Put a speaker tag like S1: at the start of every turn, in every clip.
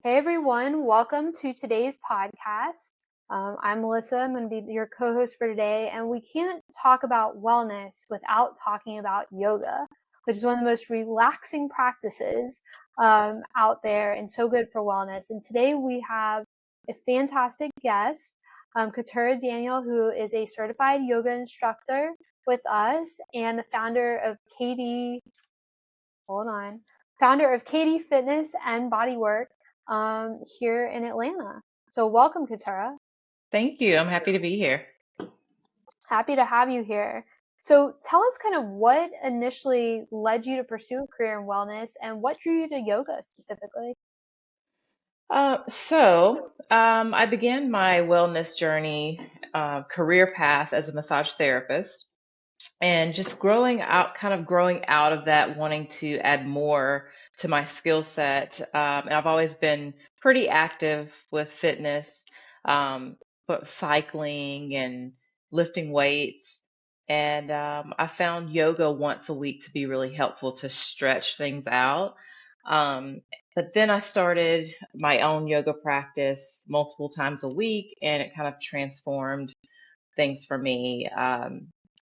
S1: Hey everyone, welcome to today's podcast. I'm Melissa. I'm going to be your co-host for today, and we can't talk about wellness without talking about yoga, which is one of the most relaxing practices out there and so good for wellness. And today we have a fantastic guest, Keturah Daniel, who is a certified yoga instructor with us and the founder of founder of Katie Fitness and Bodywork here in Atlanta. So welcome, Keturah.
S2: Thank you. I'm happy to be here.
S1: Happy to have you here. So tell us kind of what initially led you to pursue a career in wellness and what drew you to yoga specifically.
S2: I began my wellness journey, career path as a massage therapist, and just growing out of that, wanting to add more to my skill set. And I've always been pretty active with fitness, but cycling and lifting weights. And I found yoga once a week to be really helpful to stretch things out. Um, but then I started my own yoga practice multiple times a week, and it kind of transformed things for me.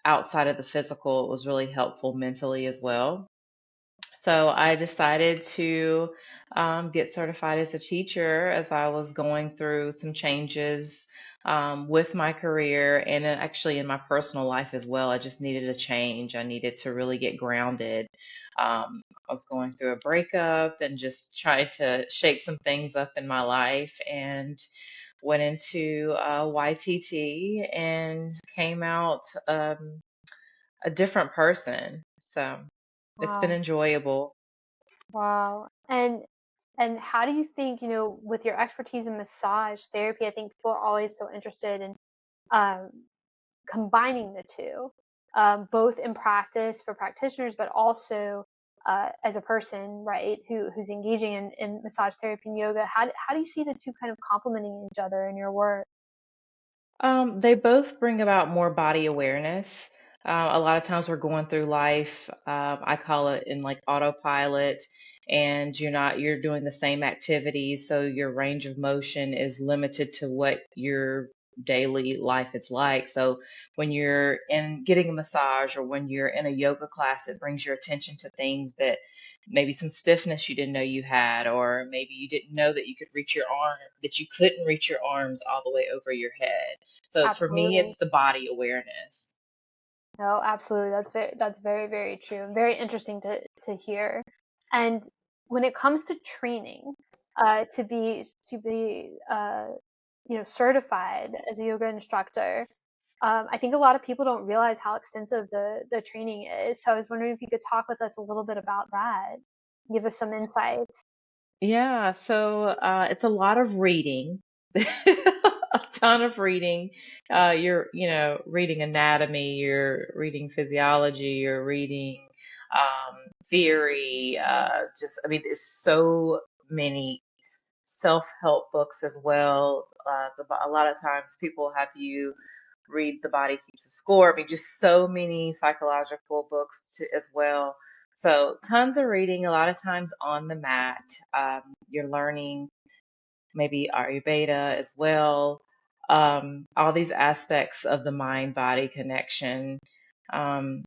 S2: Outside of the physical, it was really helpful mentally as well. So I decided to get certified as a teacher as I was going through some changes with my career and actually in my personal life as well. I just needed a change. I needed to really get grounded. I was going through a breakup and just tried to shake some things up in my life and went into YTT and came out a different person. So it's been
S1: Wow.
S2: enjoyable.
S1: Wow. And how do you think, with your expertise in massage therapy, I think people are always so interested in um, combining the two, both in practice for practitioners, but also as a person, right, who's engaging in massage therapy and yoga. How do you see the two kind of complementing each other in your work?
S2: They both bring about more body awareness. A lot of times we're going through life, I call it in like autopilot, and you're doing the same activities, so your range of motion is limited to what your daily life is like. So when you're in getting a massage or when you're in a yoga class, it brings your attention to things that maybe some stiffness you didn't know you had, or maybe you didn't know that that you couldn't reach your arms all the way over your head. So for me,
S1: Absolutely.
S2: it's the body awareness.
S1: No, absolutely. That's very, very true. Very interesting to hear. And when it comes to training, to be certified as a yoga instructor, I think a lot of people don't realize how extensive the training is. So I was wondering if you could talk with us a little bit about that, give us some insight.
S2: Yeah, it's a lot of reading, a ton of reading. You're reading anatomy, you're reading physiology, you're reading theory. I mean, there's so many self-help books as well. A lot of times people have you read The Body Keeps a Score. I mean, just so many psychological books as well. So tons of reading, a lot of times on the mat. You're learning maybe Ayurveda as well. All these aspects of the mind-body connection. Um,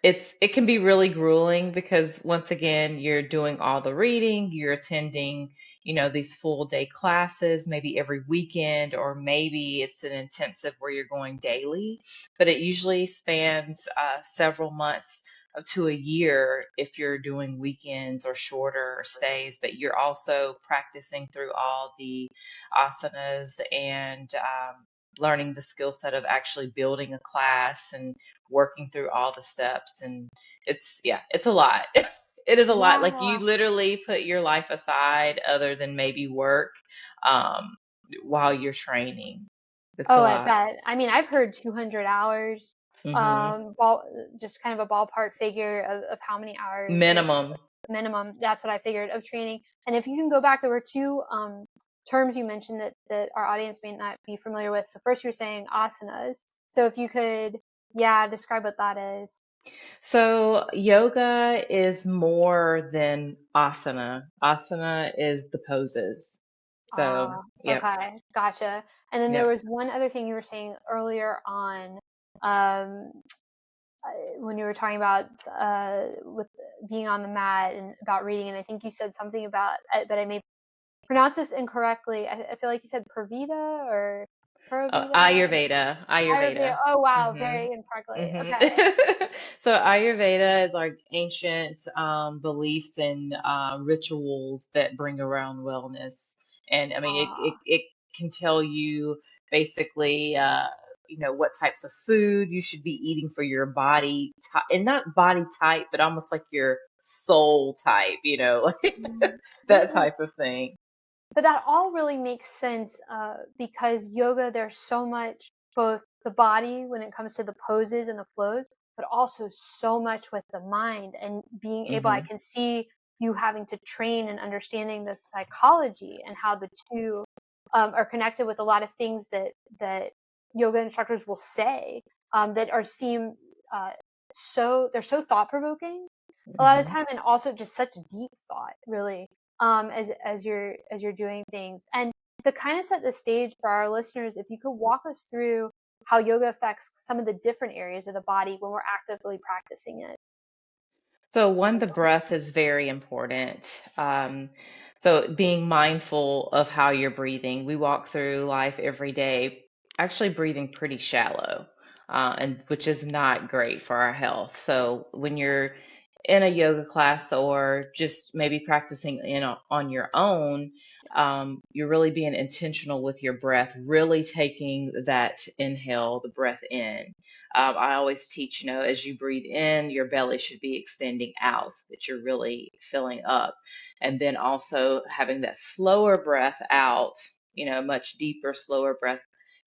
S2: it can be really grueling because once again you're doing all the reading, you're attending these full day classes maybe every weekend, or maybe it's an intensive where you're going daily, but it usually spans several months up to a year if you're doing weekends or shorter stays, but you're also practicing through all the asanas and learning the skill set of actually building a class and working through all the steps. And it's a lot. It is a lot. Like you
S1: Wow.
S2: literally put your life aside other than maybe work um, while you're training. It's a
S1: Oh, I
S2: lot.
S1: bet. I mean, I've heard 200 hours,
S2: Hmm.
S1: just kind of a ballpark figure of how many hours or
S2: Minimum.
S1: minimum. That's what I figured of training. And if you can go back, there were two terms you mentioned that our audience may not be familiar with. So first, you were saying asanas. So if you could, yeah, describe what that is.
S2: So yoga is more than asana. Asana is the poses. So, yep,
S1: Okay, gotcha. And then there
S2: yep.
S1: was one other thing you were saying earlier on, um, when you were talking about with being on the mat and about reading, and I think you said something about, but I may pronounce this incorrectly. I feel like you said Purvita or Purvita.
S2: Ayurveda,
S1: Ayurveda.
S2: Ayurveda.
S1: Oh wow,
S2: Mhm.
S1: very incorrectly.
S2: Mhm.
S1: Okay.
S2: So Ayurveda is like ancient beliefs and rituals that bring around wellness. And I mean,
S1: Ah.
S2: it can tell you basically, what types of food you should be eating for your body, and not body type, but almost like your soul type,
S1: Mm,
S2: that
S1: okay.
S2: type of thing.
S1: But that all really makes sense because yoga, there's so much, both the body when it comes to the poses and the flows, but also so much with the mind and being able. I
S2: Hmm.
S1: can see you having to train and understanding the psychology and how the two are connected with a lot of things that yoga instructors will say that are seem uh, so they're so thought provoking a lot of
S2: Hmm.
S1: time, and also just such deep thought, really, as you're doing things. And to kind of set the stage for our listeners, if you could walk us through how yoga affects some of the different areas of the body when we're actively practicing it.
S2: So one, the breath is very important. So being mindful of how you're breathing. We walk through life every day, actually breathing pretty shallow, and which is not great for our health. So when you're in a yoga class or just maybe practicing on your own, you're really being intentional with your breath, really taking that inhale, the breath in. I always teach, as you breathe in, your belly should be extending out so that you're really filling up. And then also having that slower breath out, much deeper, slower breath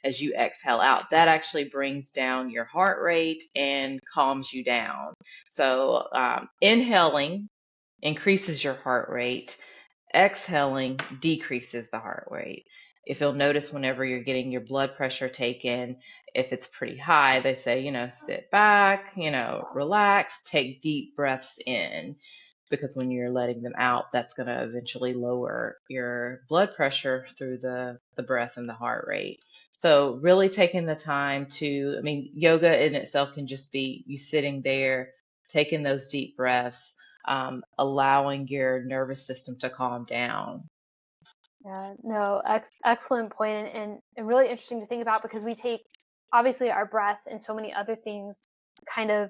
S2: as you exhale out. That actually brings down your heart rate and calms you down. So, inhaling increases your heart rate, exhaling decreases the heart rate. If you'll notice, whenever you're getting your blood pressure taken, if it's pretty high, they say, sit back, relax, take deep breaths in, because when you're letting them out, that's going to eventually lower your blood pressure through the breath and the heart rate. So, really taking the time to, I mean, yoga in itself can just be you sitting there, taking those deep breaths, allowing your nervous system to calm down.
S1: Yeah, no, excellent point, and really interesting to think about because we take obviously our breath and so many other things kind of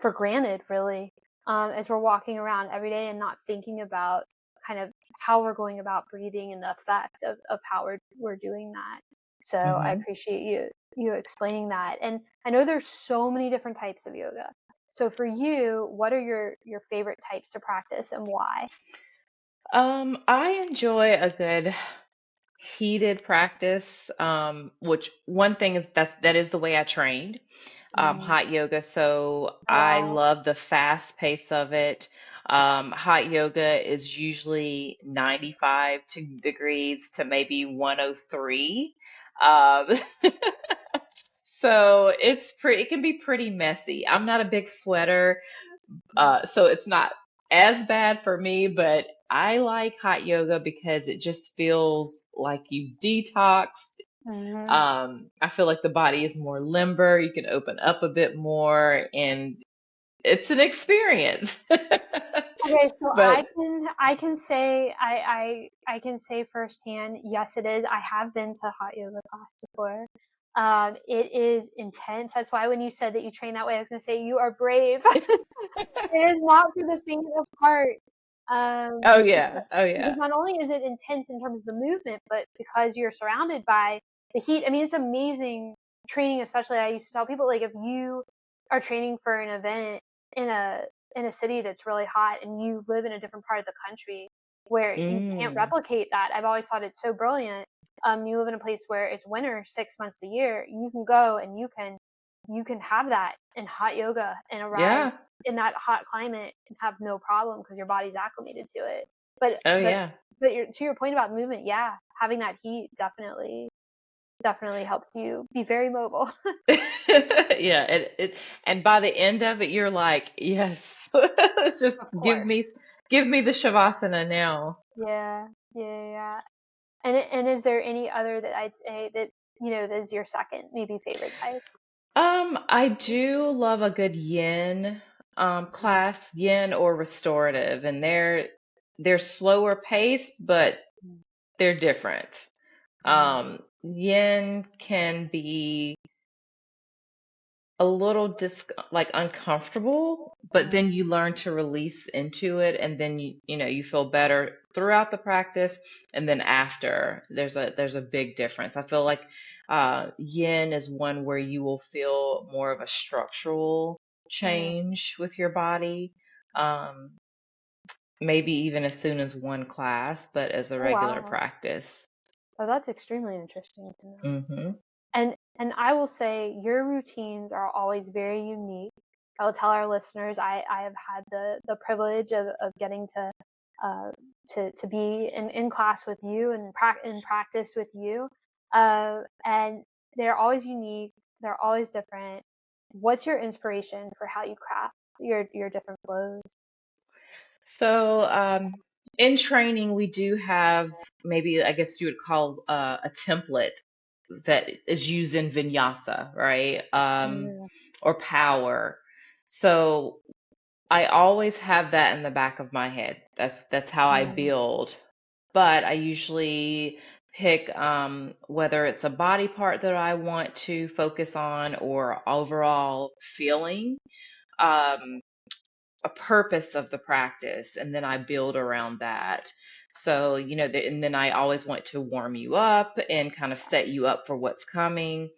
S1: for granted, really, as we're walking around every day and not thinking about kind of how we're going about breathing and the effect of how we're doing that. So I
S2: Hmm.
S1: appreciate you explaining that. And I know there's so many different types of yoga. So for you, what are your favorite types to practice and why?
S2: I enjoy a good heated practice, which one thing is that is the way I trained,
S1: Mm,
S2: hot yoga. So
S1: oh,
S2: I
S1: wow.
S2: love the fast pace of it. Hot yoga is usually 95 degrees to maybe 103. Um, so it can be pretty messy. I'm not a big sweater. So it's not as bad for me, but I like hot yoga because it just feels like you detox.
S1: Mm-hmm.
S2: I feel like the body is more limber. You can open up a bit more, and it's an experience.
S1: Okay, so
S2: But
S1: I can say I can say firsthand, yes, it is. I have been to hot yoga class before. It is intense. That's why when you said that you train that way, I was going to say you are brave. It is not for the faint of heart.
S2: oh
S1: Because
S2: yeah, oh
S1: because
S2: yeah.
S1: not only is it intense in terms of the movement, but because you're surrounded by the heat. I mean, it's amazing training. Especially, I used to tell people, like, if you are training for an event in a city that's really hot and you live in a different part of the country where you can't
S2: Mm,
S1: replicate that. I've always thought it's so brilliant. You live in a place where it's winter 6 months a year. You can go and you can have that in hot yoga and arrive
S2: yeah.
S1: in that hot climate and have no problem because your body's acclimated to it. But
S2: Oh
S1: but
S2: yeah.
S1: to your point about movement, yeah, having that heat definitely. definitely helped you be very mobile.
S2: Yeah, and by the end of it, you're like, yes, just
S1: Of course.
S2: give me the shavasana now.
S1: Yeah. Yeah, yeah. And is there any other that I'd say that, that is your second maybe favorite type?
S2: I do love a good yin class, yin or restorative, and they're slower paced, but
S1: Mhm.
S2: they're different.
S1: Mhm.
S2: Yin can be a little like uncomfortable, but
S1: Mhm.
S2: then you learn to release into it, and then you feel better throughout the practice, and then after there's a big difference. I feel like yin is one where you will feel more of a structural
S1: Mhm.
S2: change with your body, um, maybe even as soon as one class, but as a
S1: Oh,
S2: regular
S1: wow.
S2: practice.
S1: Oh, that's extremely interesting to know.
S2: Hmm.
S1: And I will say your routines are always very unique. I will tell our listeners I have had the privilege of getting uh, to be in class with you and in practice with you, and they're always unique. They're always different. What's your inspiration for how you craft your different flows?
S2: So, in training, we do have maybe, I guess you would call a template that is used in vinyasa, right?
S1: Mm,
S2: Or power. So I always have that in the back of my head. That's how I
S1: mm,
S2: build. But I usually pick whether it's a body part that I want to focus on or overall feeling. Um, a purpose of the practice, and then I build around that. So, and then I always want to warm you up and kind of set you up for what's coming.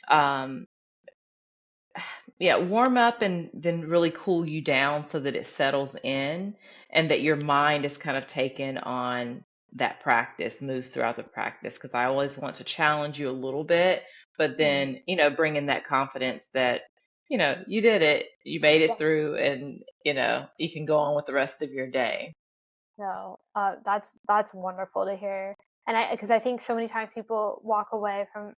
S2: Um, yeah, warm up and then really cool you down so that it settles in and that your mind is kind of taken on that practice, moves throughout the practice. Because I always want to challenge you a little bit, but
S1: mm.
S2: then, bring in that confidence that, you did it, you made it through, and, you can go on with the rest of your day.
S1: No, that's wonderful to hear. And because I think so many times people walk away from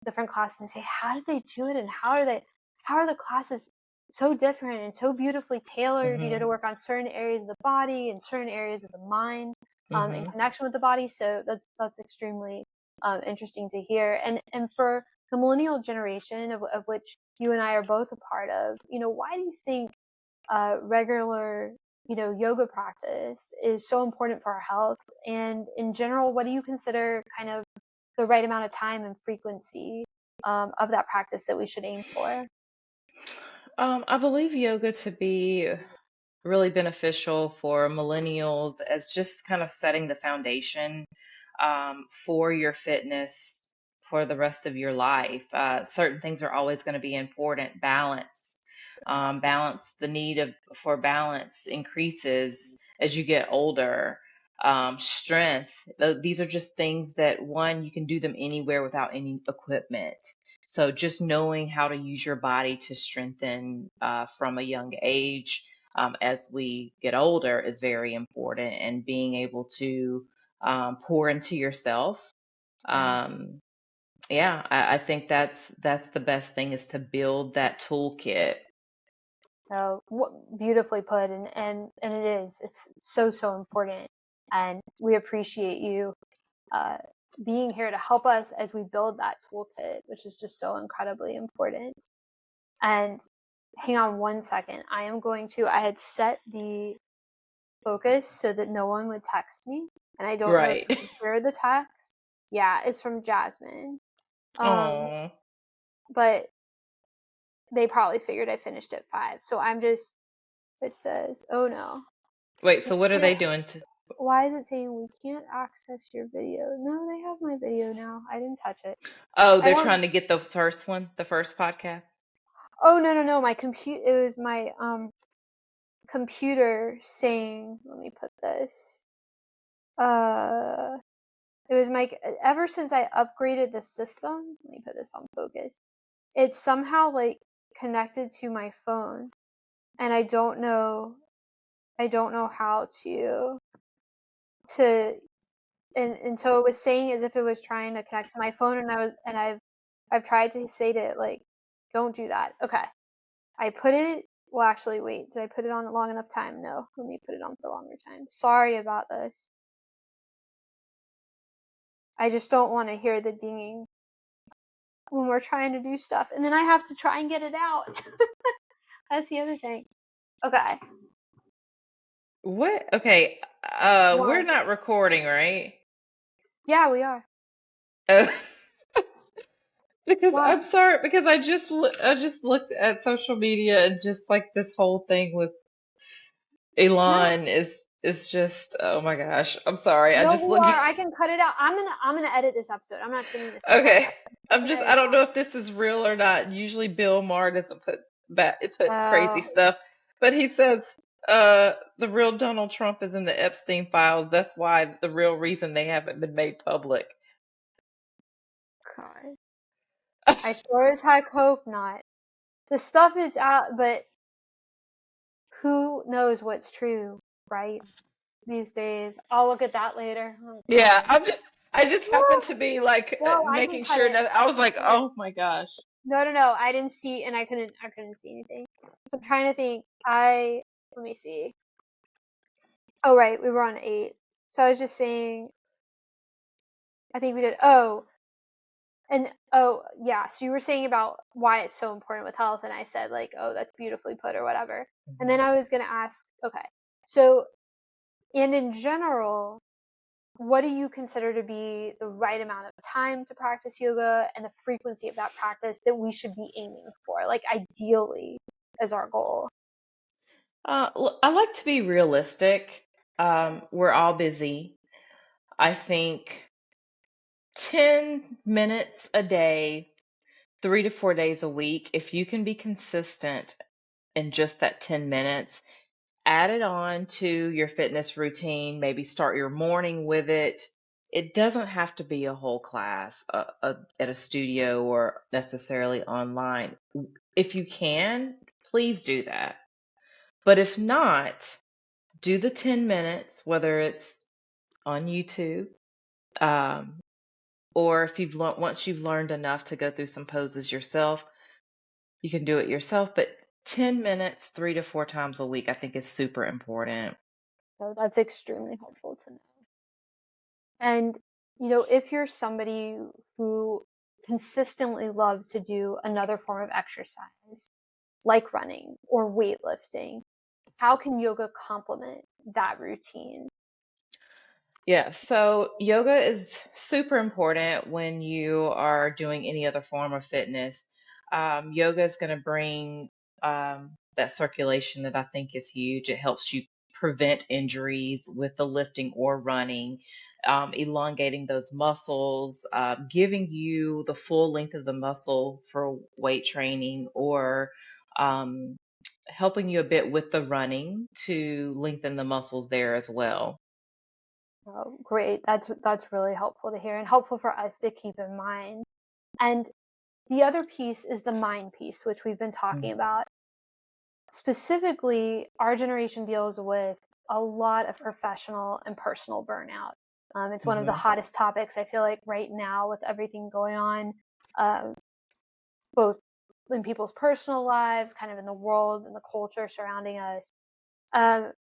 S1: different classes and say, "How did they do it? And how are the classes so different and so beautifully tailored? To
S2: Hmm.
S1: work on certain areas of the body and certain areas of the mind, in
S2: Hmm.
S1: connection with the body." So that's extremely interesting to hear. And for the millennial generation of which you and I are both a part of, why do you think regular, yoga practice is so important for our health? And in general, what do you consider kind of the right amount of time and frequency of that practice that we should aim for?
S2: I believe yoga to be really beneficial for millennials as just kind of setting the foundation for your fitness for the rest of your life. Certain things are always going to be important. Balance, the need for balance increases as you get older. Strength, these are just things that one, you can do them anywhere without any equipment. So just knowing how to use your body to strengthen from a young age as we get older is very important, and being able to pour into yourself.
S1: Mhm.
S2: Um, yeah, I think that's the best thing, is to build that toolkit.
S1: So beautifully put, and it is. It's so important, and we appreciate you uh, being here to help us as we build that toolkit, which is just so incredibly important. And hang on one second. I had set the focus so that no one would text me. And I don't know if
S2: Right.
S1: you can hear the text. Yeah, it's from Jasmine. Um,
S2: Oh,
S1: but they probably figured I finished at 5. So it says, oh no,
S2: wait.
S1: we
S2: So what are they
S1: can't.
S2: doing to?
S1: Why is it saying we can't access your video? No, they have my video now. I didn't touch it.
S2: Oh,
S1: I
S2: they're
S1: don't.
S2: trying to get the first one, the first podcast.
S1: Oh, no, no, no. It was my computer saying, let me put this. Uh, it was my ever since I upgraded the system. Let me put this on focus. It's somehow like connected to my phone, and I don't know. I don't know how to. and so it was saying as if it was trying to connect to my phone, and I've tried to say to it, like, don't do that. Okay. I put it, well, actually, wait, did I put it on a long enough time? No, let me put it on for a longer time. Sorry about this. I just don't want to hear the dinging when we're trying to do stuff, and then I have to try and get it out. That's the other thing. Okay.
S2: What? Okay. We're
S1: One.
S2: not recording, right?
S1: Yeah, we are.
S2: Uh, because
S1: Why?
S2: I'm sorry, because I just looked at social media and just like this whole thing with
S1: No,
S2: Elon is just, oh my gosh. I'm sorry. I
S1: no,
S2: just
S1: we
S2: looked.
S1: are. I can cut it out. I'm gonna edit this episode. I'm not sending this to the
S2: Okay.
S1: podcast.
S2: I
S1: Okay,
S2: don't know if this is real or not. Usually Bill Maher doesn't put crazy
S1: fine.
S2: stuff, but he says the real Donald Trump is in the Epstein files. That's why the real reason they haven't been made public.
S1: God. I sure as heck hope not. The stuff is out, but who knows what's true, right? These days. I'll look at that later. Oh
S2: Yeah,
S1: God.
S2: I just happened to be like
S1: No, I can
S2: making
S1: cut
S2: sure
S1: it.
S2: that I was
S1: I can
S2: like,
S1: cut it.
S2: oh my gosh.
S1: No. I didn't see, and I couldn't see anything. So I'm trying to think. Let me see. Oh, right. We were on 8. So I was just saying, I think we did. Yeah. So you were saying about why it's so important with health, and I said, like, oh, that's beautifully put, or whatever. And then I was going to ask, okay, so, and in general, what do you consider to be the right amount of time to practice yoga and the frequency of that practice that we should be aiming for, like, ideally, as our goal?
S2: I like to be realistic. We're all busy. I think 10 minutes a day, 3 to 4 days a week, if you can be consistent in just that 10 minutes, add it on to your fitness routine, maybe start your morning with it. It doesn't have to be a whole class at a studio or necessarily online. If you can, please do that. But if not, do the 10 minutes, whether it's on YouTube, um, or if once you've learned enough to go through some poses yourself, you can do it yourself. But 10 minutes, 3 to 4 times a week, I think is super important.
S1: So that's extremely helpful to know. And, if you're somebody who consistently loves to do another form of exercise, like running or weightlifting, how can yoga complement that routine?
S2: Yeah, so yoga is super important when you are doing any other form of fitness. Yoga is going to bring that circulation that I think is huge. It helps you prevent injuries with the lifting or running, elongating those muscles, giving you the full length of the muscle for weight training, or um, helping you a bit with the running to lengthen the muscles there as well.
S1: Oh, great. That's really helpful to hear and helpful for us to keep in mind. And the other piece is the mind piece, which we've been talking about. Specifically, our generation deals with a lot of professional and personal burnout. It's one of the
S2: Mhm.
S1: hottest topics, I feel like, right now with everything going on, um, both in people's personal lives, kind of in the world and the culture surrounding us. Um,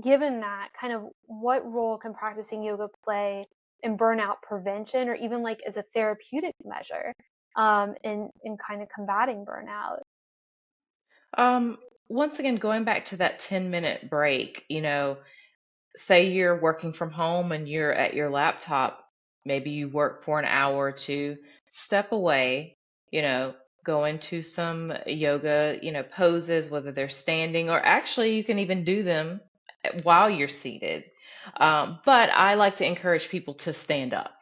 S1: Given that, kind of what role can practicing yoga play in burnout prevention, or even like as a therapeutic measure, in kind of combating burnout?
S2: Um, Once again, going back to that 10-minute break, say you're working from home and you're at your laptop, maybe you work for an hour or two, step away, you know, go into some yoga, poses, whether they're standing or actually you can even do them while you're seated. But I like to encourage people to stand up,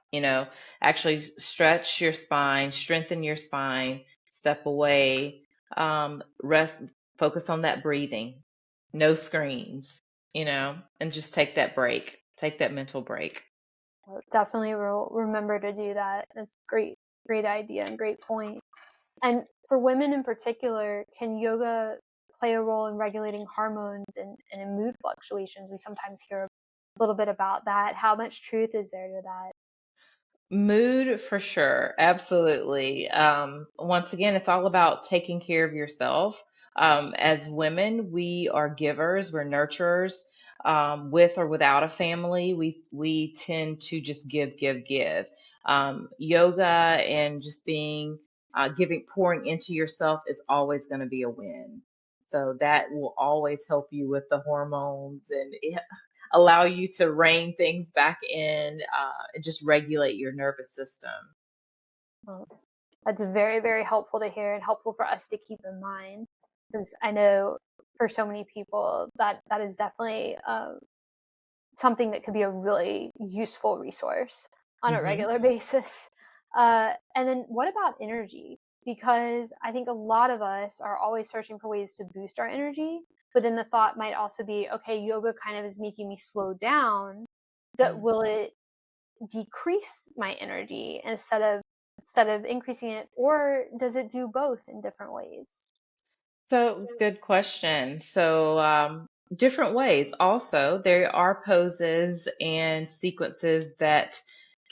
S2: actually stretch your spine, strengthen your spine, step away, rest, focus on that breathing, no screens, and just take that break, take that mental break.
S1: Definitely will remember to do that. That's great idea and great point. And for women in particular, can yoga play a role in regulating hormones and in mood fluctuations we sometimes hear little bit about that. How much truth is there to that?
S2: Mood for sure, absolutely. Once again, it's all about taking care of yourself. As women, we are givers, we're nurturers. With or without a family, we tend to just give, give, give. Yoga and just being giving, pouring into yourself is always going to be a win. So that will always help you with the hormones and allow you to rein things back in, and just regulate your nervous system.
S1: Well, that's very, very helpful to hear and helpful for us to keep in mind, because I know for so many people that is definitely something that could be a really useful resource on a
S2: Hmm.
S1: regular basis. And then what about energy? Because I think a lot of us are always searching for ways to boost our energy, but then the thought might also be, okay, yoga kind of is making me slow down. That will it decrease my energy instead of increasing it, or does it do both in different ways?
S2: So, good question. So, different ways. Also, there are poses and sequences that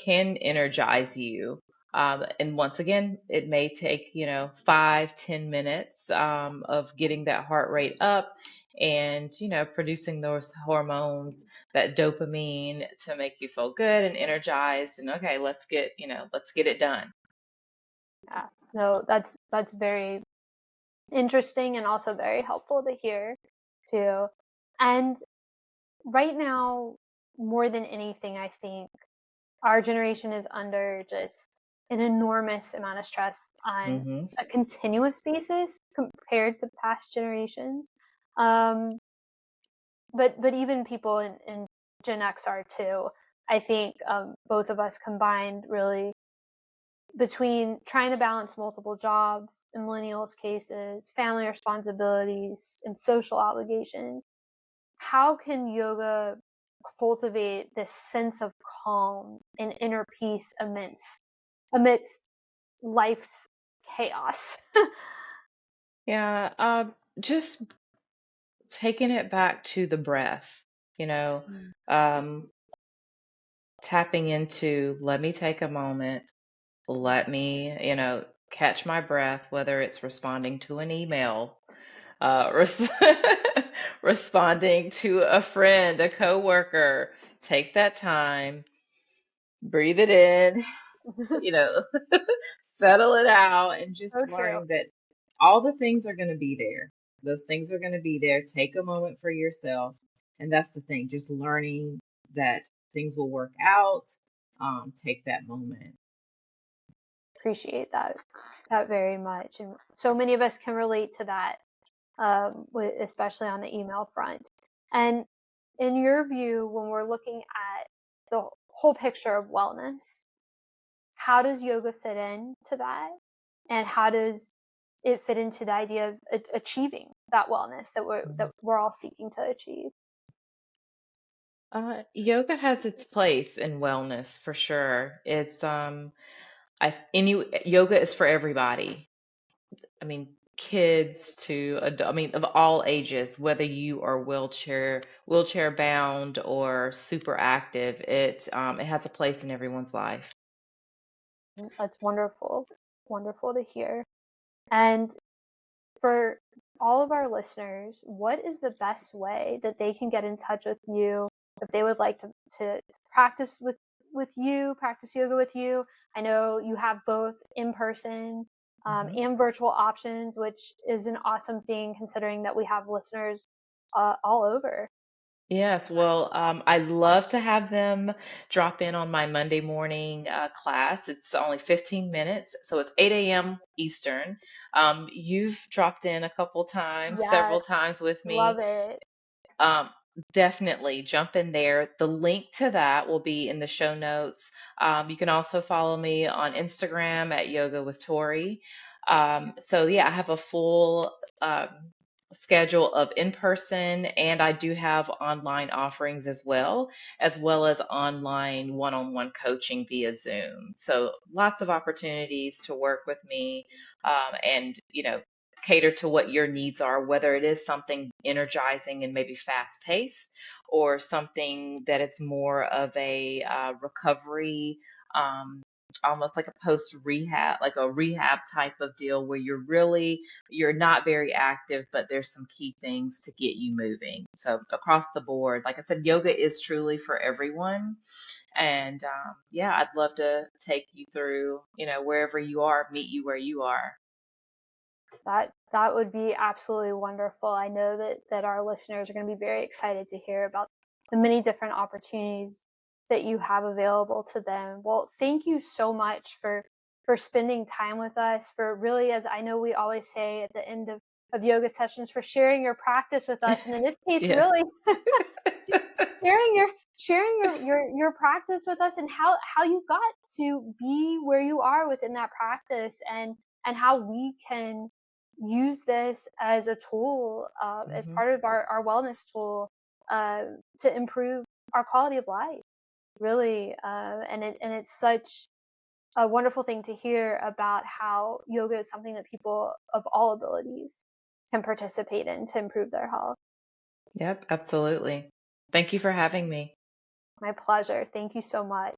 S2: can energize you. And once again, it may take, 5, 10 minutes of getting that heart rate up and, producing those hormones, that dopamine to make you feel good and energized. And okay, let's get it done.
S1: Yeah, no, that's very interesting and also very helpful to hear too. And right now, more than anything, I think our generation is under just an enormous amount of stress on
S2: Hmm.
S1: a continuous basis compared to past generations. Um, but even people in Gen X are too. I think both of us combined really between trying to balance multiple jobs in millennials cases, family responsibilities, and social obligations. How can yoga cultivate this sense of calm and inner peace amidst life's chaos?
S2: Yeah, just taking it back to the breath, you know,
S1: Mm.
S2: um, tapping into, let me take a moment, let me, catch my breath, whether it's responding to an email, res responding to a friend, a coworker. Take that time, breathe it in, you know, settle it out, and just
S1: So true.
S2: learning that all the things are going to be there. Those things are going to be there. Take a moment for yourself. And that's the thing, just learning that things will work out. Take that moment.
S1: Appreciate that very much, and so many of us can relate to that, especially on the email front. And in your view, when we're looking at the whole picture of wellness, how does yoga fit into that? And how does it fit into the idea of achieving that wellness that
S2: Mhm.
S1: we're all seeking to achieve?
S2: Yoga has its place in wellness for sure. It's yoga is for everybody. I mean, kids to I mean, of all ages, whether you are wheelchair bound or super active, it has a place in everyone's life.
S1: That's wonderful, wonderful to hear. And for all of our listeners, what is the best way that they can get in touch with you if they would like to practice with you, practice yoga with you? I know you have both in person
S2: Mhm.
S1: and virtual options, which is an awesome thing considering that we have listeners all over.
S2: Yes, well, I'd love to have them drop in on my Monday morning class. It's only 15 minutes, so it's 8 a.m. Eastern. You've dropped in a couple times, several
S1: Yes,
S2: times with
S1: love
S2: me.
S1: it.
S2: Um, Definitely jump in there. The link to that will be in the show notes. You can also follow me on Instagram at Yoga with Tori. So yeah, I have a full um, schedule of in person, and I do have online offerings as well as online one-on-one coaching via Zoom. So lots of opportunities to work with me, and cater to what your needs are, whether it is something energizing and maybe fast paced, or something that it's more of a recovery, um, almost like a post rehab, like a rehab type of deal where you're not very active, but there's some key things to get you moving. So across the board, like I said, yoga is truly for everyone. And yeah, I'd love to take you through, wherever you are, meet you where you are.
S1: That would be absolutely wonderful. I know that our listeners are going to be very excited to hear about the many different opportunities that you have available to them. Well, thank you so much for spending time with us, for really, as I know we always say at the end of yoga sessions, for sharing your practice with us. And in this case,
S2: Yeah.
S1: really sharing your practice with us, and how you got to be where you are within that practice, and how we can use this as a tool, as
S2: Hmm.
S1: part of our wellness tool, uh, to improve our quality of life, really. And it's such a wonderful thing to hear about how yoga is something that people of all abilities can participate in to improve their health.
S2: Yep, absolutely. Thank you for having me.
S1: My pleasure. Thank you so much.